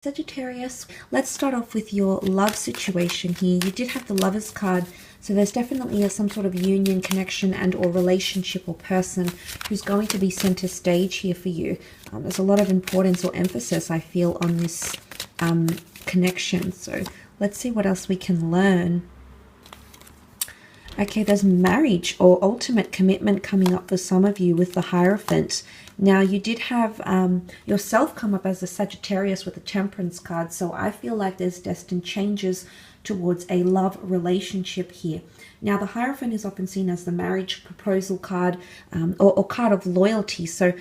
Sagittarius, let's start off with your love situation here. You did have the Lovers card, so there's definitely some sort of union, connection and or relationship or person who's going to be center stage here for you. There's a lot of importance or emphasis, I feel, on this connection. So let's see what else we can learn. Okay, there's marriage or ultimate commitment coming up for some of you with the Hierophant. Now, you did have yourself come up as a Sagittarius with the Temperance card, so I feel like there's destined changes towards a love relationship here. Now, the Hierophant is often seen as the marriage proposal card or card of loyalty. So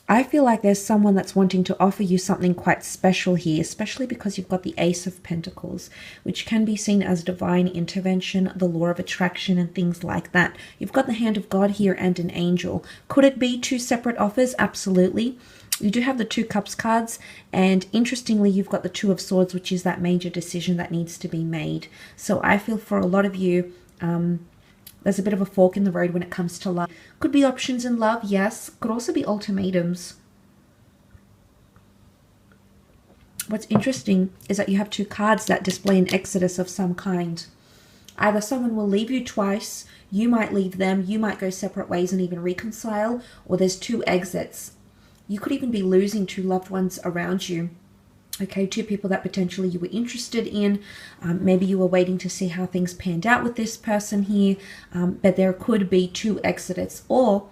I feel like there's someone that's wanting to offer you something quite special here, especially because you've got the Ace of Pentacles, which can be seen as divine intervention, the law of attraction and things like that. You've got the hand of God here and an angel. Could it be two separate offers? Absolutely. You do have the Two Cups cards, and interestingly, you've got the Two of Swords, which is that major decision that needs to be made. So I feel for a lot of you, there's a bit of a fork in the road when it comes to love. Could be options in love, yes. Could also be ultimatums. What's interesting is that you have two cards that display an exodus of some kind. Either someone will leave you twice, you might leave them, you might go separate ways and even reconcile, or there's two exits. You could even be losing two loved ones around you. Okay, two people that potentially you were interested in. Maybe you were waiting to see how things panned out with this person here. But there could be two exits or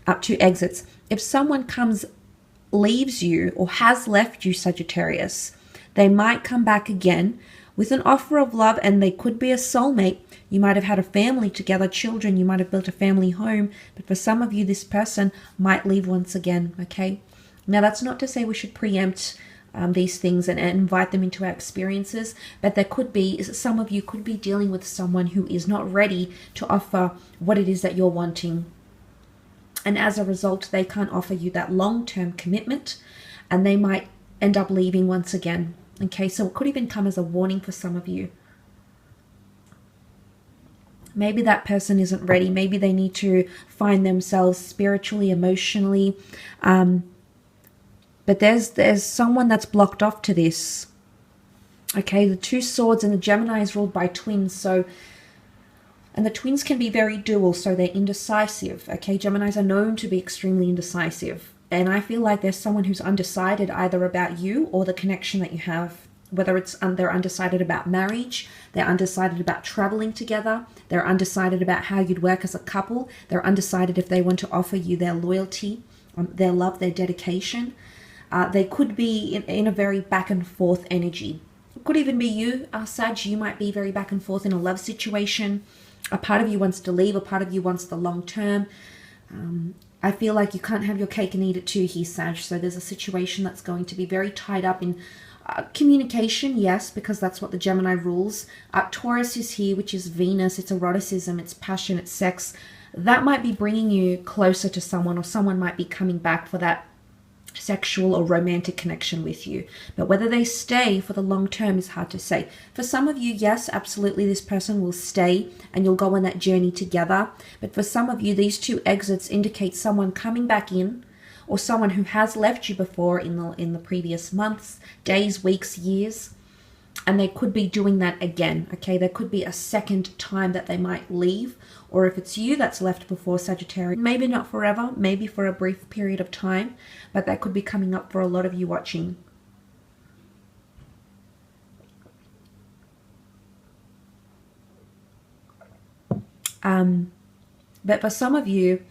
up to exits. If someone leaves you or has left you, Sagittarius, they might come back again with an offer of love, and they could be a soulmate. You might have had a family together, children. You might have built a family home. But for some of you, this person might leave once again. Okay. Now, that's not to say we should preempt these things and invite them into our experiences, but there could be, some of you could be dealing with someone who is not ready to offer what it is that you're wanting. And as a result, they can't offer you that long-term commitment, and they might end up leaving once again. Okay, so it could even come as a warning for some of you. Maybe that person isn't ready. Maybe they need to find themselves spiritually, emotionally, but there's someone that's blocked off to this. Okay, the Two Swords and the Gemini is ruled by twins. And the twins can be very dual, so they're indecisive. Okay, Geminis are known to be extremely indecisive. And I feel like there's someone who's undecided either about you or the connection that you have. Whether it's they're undecided about marriage, they're undecided about traveling together, they're undecided about how you'd work as a couple, they're undecided if they want to offer you their loyalty, their love, their dedication. They could be in a very back and forth energy. It could even be you, Sag. You might be very back and forth in a love situation. A part of you wants to leave, a part of you wants the long term. I feel like you can't have your cake and eat it too here, Sag. So there's a situation that's going to be very tied up in communication, yes, because that's what the Gemini rules. Taurus is here, which is Venus. It's eroticism, it's passion, it's sex. That might be bringing you closer to someone, or someone might be coming back for that sexual or romantic connection with you. But whether they stay for the long term is hard to say. For some of you, yes, absolutely, this person will stay and you'll go on that journey together. But for some of you, these two exits indicate someone coming back in, or someone who has left you before in the previous months, days, weeks, years. And they could be doing that again. Okay, there could be a second time that they might leave. Or if it's you that's left before, Sagittarius, maybe not forever, maybe for a brief period of time, but that could be coming up for a lot of you watching. But for some of you,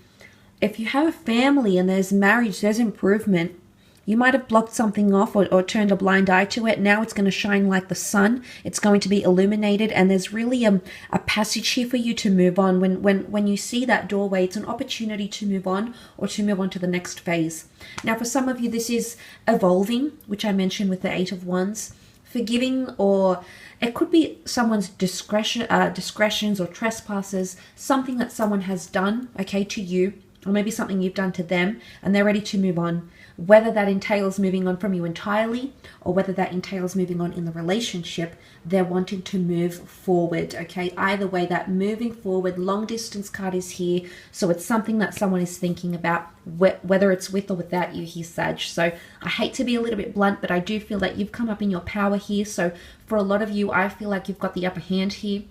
if you have a family and there's marriage, there's improvement. You might have blocked something off or turned a blind eye to it. Now it's going to shine like the sun. It's going to be illuminated, and there's really a passage here for you to move on. When you see that doorway, it's an opportunity to move on, or to move on to the next phase. Now, for some of you, this is evolving, which I mentioned with the Eight of Wands. Forgiving, or it could be someone's discretions or trespasses, something that someone has done, okay, to you, or maybe something you've done to them, and they're ready to move on. whether that entails moving on from you entirely or whether that entails moving on in the relationship, they're wanting to move forward, okay? Either way, that moving forward, long distance card is here. So it's something that someone is thinking about, whether it's with or without you here, Sag. So I hate to be a little bit blunt, but I do feel that you've come up in your power here. So for a lot of you, I feel like you've got the upper hand here,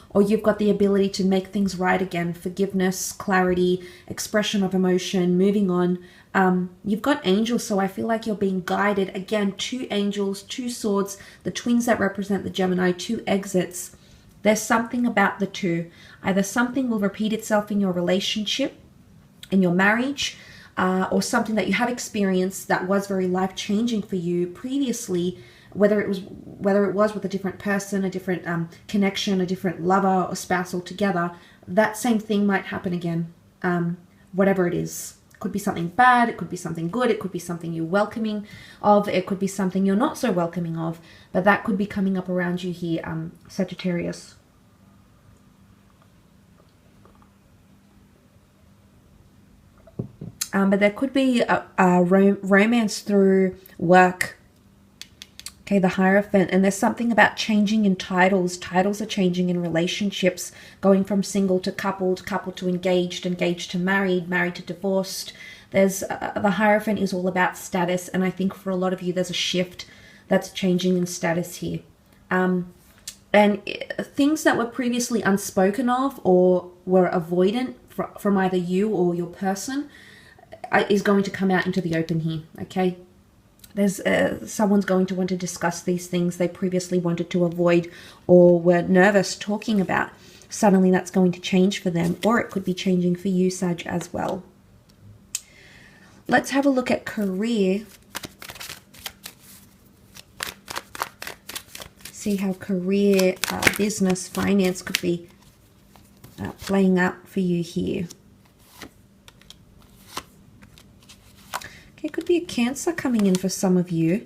or you've got the ability to make things right again, forgiveness, clarity, expression of emotion, moving on. You've got angels, so I feel like you're being guided. Again, 2 angels, 2 swords, the twins that represent the Gemini, 2 exits. There's something about the 2. Either something will repeat itself in your relationship, in your marriage, or something that you have experienced that was very life-changing for you previously, whether it was with a different person, a different connection, a different lover or spouse altogether. That same thing might happen again, whatever it is. It could be something bad, it could be something good, it could be something you're welcoming of, it could be something you're not so welcoming of, but that could be coming up around you here, Sagittarius. But there could be a romance through work. Okay, the Hierophant, and there's something about changing in titles. Titles are changing in relationships, going from single to coupled, coupled to engaged, engaged to married, married to divorced. There's the Hierophant is all about status, and I think for a lot of you there's a shift that's changing in status here. And things that were previously unspoken of or were avoidant from either you or your person is going to come out into the open here, okay? There's someone's going to want to discuss these things they previously wanted to avoid or were nervous talking about. Suddenly that's going to change for them, or it could be changing for you, Sag, as well. Let's have a look at career. See how career, business, finance could be playing out for you here. It could be a Cancer coming in for some of you.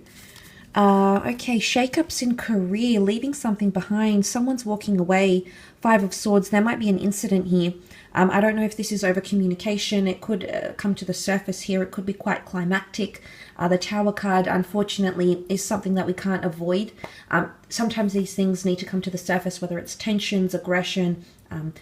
Okay, shakeups in career, leaving something behind. Someone's walking away. 5 of Swords. There might be an incident here. I don't know if this is over communication. It could come to the surface here. It could be quite climactic. The Tower card, unfortunately, is something that we can't avoid. Sometimes these things need to come to the surface, whether it's tensions, aggression,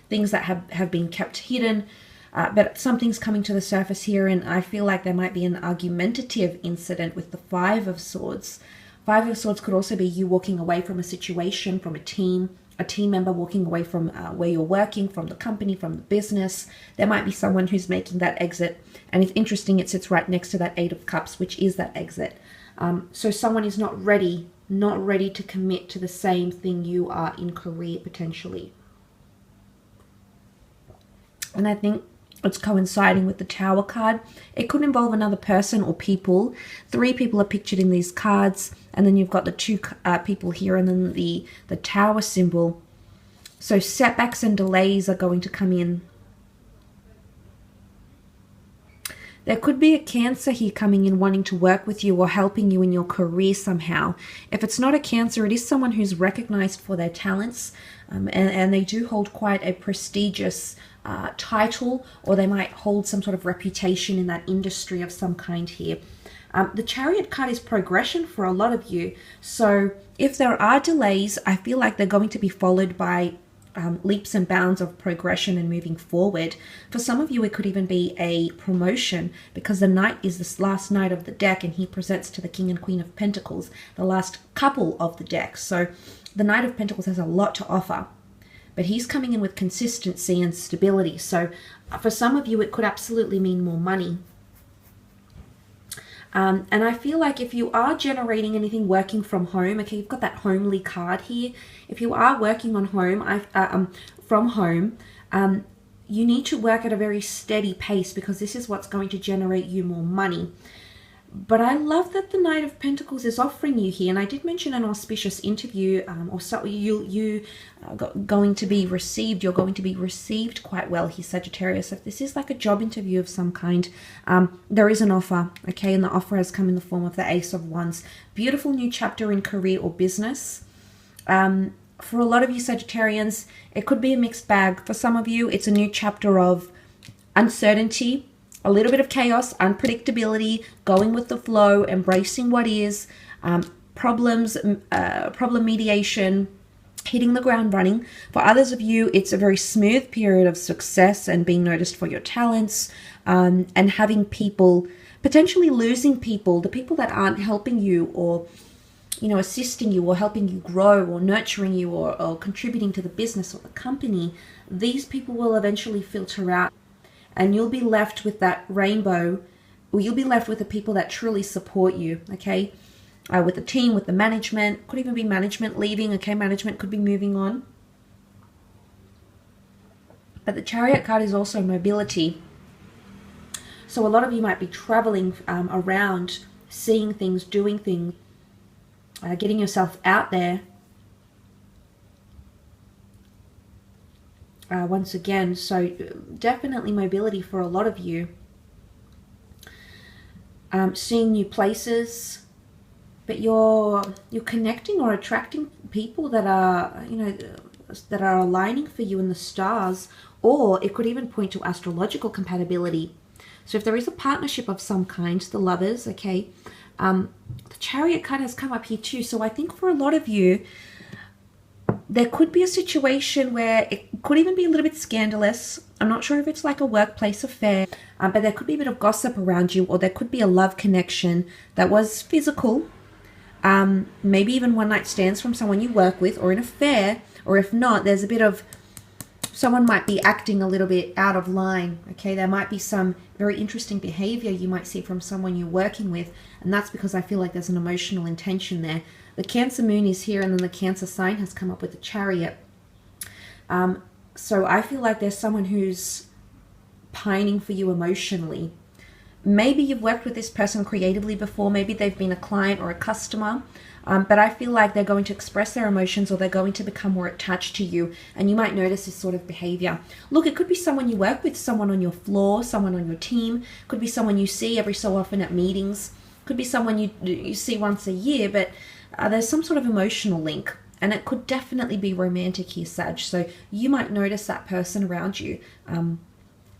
things that have been kept hidden. But something's coming to the surface here, and I feel like there might be an argumentative incident with the 5 of Swords. 5 of Swords could also be you walking away from a situation, from a team member walking away from where you're working, from the company, from the business. There might be someone who's making that exit, and it's interesting, it sits right next to that 8 of Cups, which is that exit. So someone is not ready to commit to the same thing you are in career, potentially. And I think it's coinciding with the Tower card. It could involve another person or people. 3 people are pictured in these cards, and then you've got the 2 people here, and then the Tower symbol. So setbacks and delays are going to come in. There could be a Cancer here coming in wanting to work with you or helping you in your career somehow. If it's not a Cancer, it is someone who's recognized for their talents, and they do hold quite a prestigious title, or they might hold some sort of reputation in that industry of some kind here. The Chariot card is progression for a lot of you. So if there are delays, I feel like they're going to be followed by leaps and bounds of progression and moving forward. For some of you, it could even be a promotion, because the Knight is this last Knight of the deck, and he presents to the King and Queen of Pentacles, the last couple of the deck. So the Knight of Pentacles has a lot to offer, but he's coming in with consistency and stability. So for some of you, it could absolutely mean more money. And I feel like if you are generating anything working from home, okay, you've got that homely card here. If you are working on home, from home, you need to work at a very steady pace, because this is what's going to generate you more money. But I love that the Knight of Pentacles is offering you here, and I did mention an auspicious interview, or so you're going to be received quite well here, Sagittarius. If this is like a job interview of some kind, there is an offer, okay, and the offer has come in the form of the Ace of Wands. Beautiful new chapter in career or business. For a lot of you Sagittarians, it could be a mixed bag. For some of you, it's a new chapter of uncertainty, a little bit of chaos, unpredictability, going with the flow, embracing what is, problem mediation, hitting the ground running. For others of you, it's a very smooth period of success and being noticed for your talents, and having people, potentially losing people, the people that aren't helping you or, you know, assisting you or helping you grow or nurturing you or contributing to the business or the company. These people will eventually filter out, and you'll be left with that rainbow, or you'll be left with the people that truly support you, okay? With the team, with the management, could even be management leaving, okay? Management could be moving on. But the Chariot card is also mobility. So a lot of you might be traveling around, seeing things, doing things, getting yourself out there. Once again, so definitely mobility for a lot of you. Seeing new places, but you're connecting or attracting people that are, you know, that are aligning for you in the stars, or it could even point to astrological compatibility. So if there is a partnership of some kind, the lovers, okay, the Chariot card has come up here too. So I think for a lot of you, there could be a situation where it could even be a little bit scandalous. I'm not sure if it's like a workplace affair, but there could be a bit of gossip around you, or there could be a love connection that was physical, maybe even one night stands from someone you work with, or an affair, or if not, there's a bit of, someone might be acting a little bit out of line, okay? There might be some very interesting behavior you might see from someone you're working with, and that's because I feel like there's an emotional intention there. The Cancer moon is here, and then the Cancer sign has come up with the Chariot. So I feel like there's someone who's pining for you emotionally. Maybe you've worked with this person creatively before. Maybe they've been a client or a customer. But I feel like they're going to express their emotions, or they're going to become more attached to you, and you might notice this sort of behavior. Look, it could be someone you work with, someone on your floor, someone on your team. Could be someone you see every so often at meetings. Could be someone you see once a year, but there's some sort of emotional link, and it could definitely be romantic here, Sag. So you might notice that person around you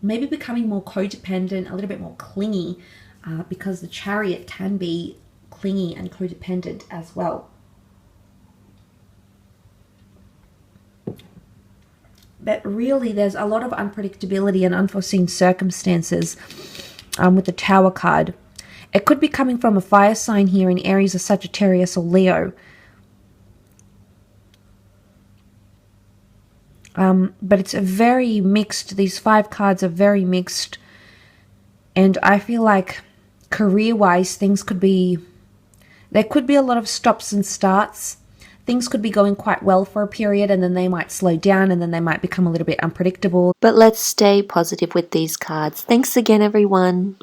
maybe becoming more codependent, a little bit more clingy, because the Chariot can be clingy and codependent as well. But really, there's a lot of unpredictability and unforeseen circumstances with the Tower card. It could be coming from a fire sign here in Aries or Sagittarius or Leo. But it's a very mixed, these 5 cards are very mixed. And I feel like career-wise, things could be, there could be a lot of stops and starts. Things could be going quite well for a period, and then they might slow down, and then they might become a little bit unpredictable. But let's stay positive with these cards. Thanks again, everyone.